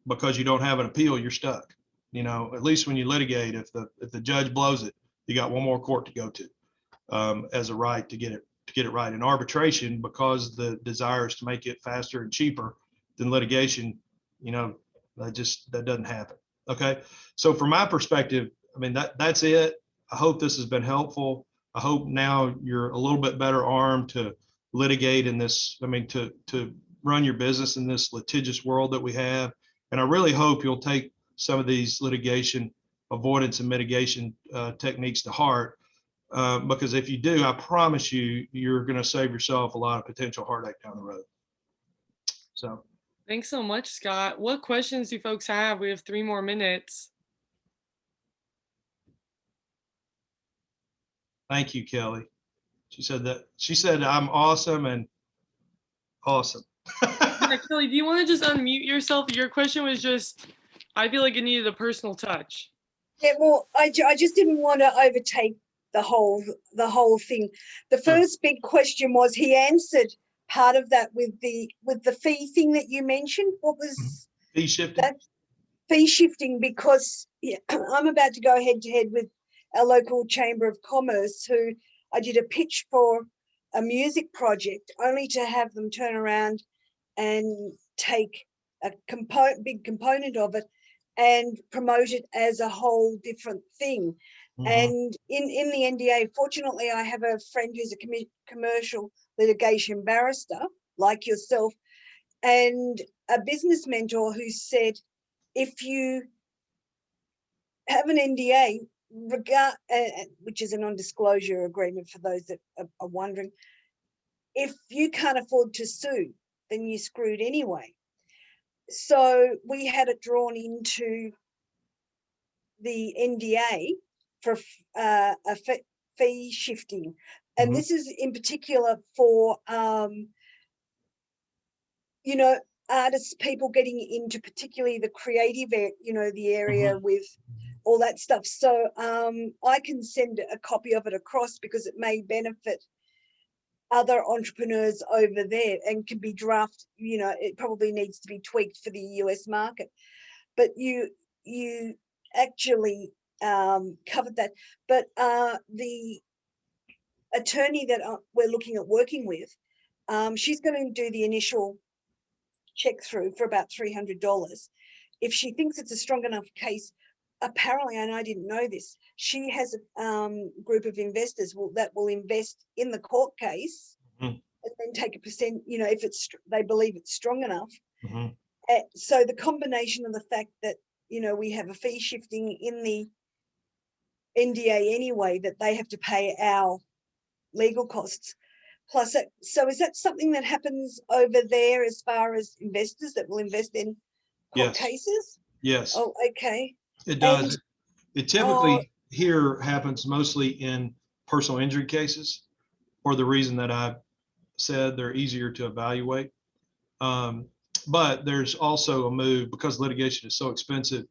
because you don't have an appeal, you're stuck. at least when you litigate, if the judge blows it, you got one more court to go to, as a right to get it right. In arbitration, because the desire is to make it faster and cheaper than litigation, that doesn't happen. Okay. So from my perspective, I mean, that's it. I hope this has been helpful. I hope now you're a little bit better armed to litigate in this, to run your business in this litigious world that we have. And I really hope you'll take some of these litigation avoidance and mitigation techniques to heart, because if you do, I promise you, you're going to save yourself a lot of potential heartache down the road. So. Thanks so much, Scott. What questions do folks have? We have 3 more minutes. Thank you, Kelly. She said I'm awesome and awesome. Yeah, Kelly, do you want to just unmute yourself? Your question was just, I feel like it needed a personal touch. Yeah, well, I just didn't want to overtake the whole thing. The first big question was, he answered part of that with the fee thing that you mentioned. What was fee shifting? That fee shifting, because I'm about to go head to head with our local Chamber of Commerce, who I did a pitch for a music project, only to have them turn around and take a big component of it and promote it as a whole different thing. Mm-hmm. And in the NDA, fortunately, I have a friend who's a commercial litigation barrister like yourself, and a business mentor who said, if you have an NDA, which is a non-disclosure agreement for those that are wondering, if you can't afford to sue, then you're screwed anyway. So we had it drawn into the NDA for a fee shifting. And this is in particular for, artists, people getting into particularly the creative, the area with all that stuff. So I can send a copy of it across, because it may benefit other entrepreneurs over there and can be drafted. It probably needs to be tweaked for the US market, but you actually covered that. But the attorney that we're looking at working with, she's going to do the initial check through for about $300. If she thinks it's a strong enough case, apparently, and I didn't know this, she has a group of investors that will invest in the court case and then take a percent, if they believe it's strong enough. So the combination of the fact that, we have a fee shifting in the NDA anyway, that they have to pay our legal costs. Plus, so is that something that happens over there as far as investors that will invest in court cases? Yes. Oh, okay. It does. It typically here happens mostly in personal injury cases, for the reason that I said, they're easier to evaluate. But there's also a move, because litigation is so expensive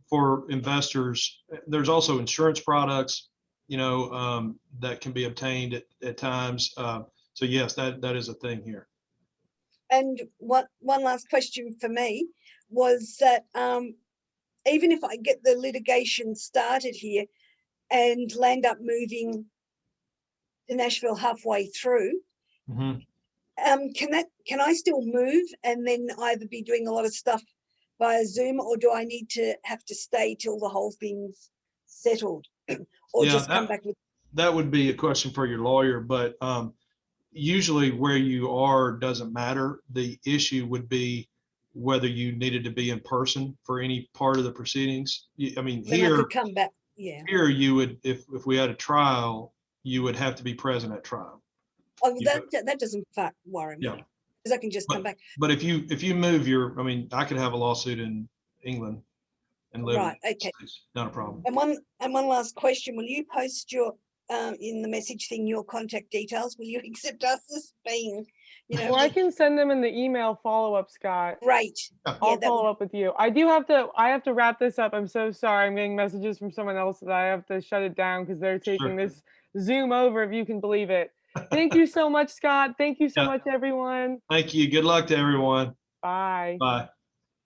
for investors. There's also insurance products, that can be obtained at times. So yes, that is a thing here. And one last question for me was that even if I get the litigation started here and land up moving to Nashville halfway through, can I still move and then either be doing a lot of stuff via Zoom, or do I need to have to stay till the whole thing's settled, or just come back with? That would be a question for your lawyer, but usually where you are doesn't matter. The issue would be whether you needed to be in person for any part of the proceedings. I mean, then here, I could come back. Yeah. Here you would, if we had a trial, you would have to be present at trial. Oh, that doesn't worry me, because I can just come back. But if you move I could have a lawsuit in England and live. Right. Okay. Not a problem. And one last question: will you post your in the message thing your contact details? Will you accept us as being, Or I can send them in the email follow-up, Scott. Great. I'll follow up with you. I have to wrap this up. I'm so sorry. I'm getting messages from someone else that I have to shut it down because they're taking this Zoom over, if you can believe it. Thank you so much, Scott. Thank you so much, everyone. Thank you. Good luck to everyone. Bye. Bye.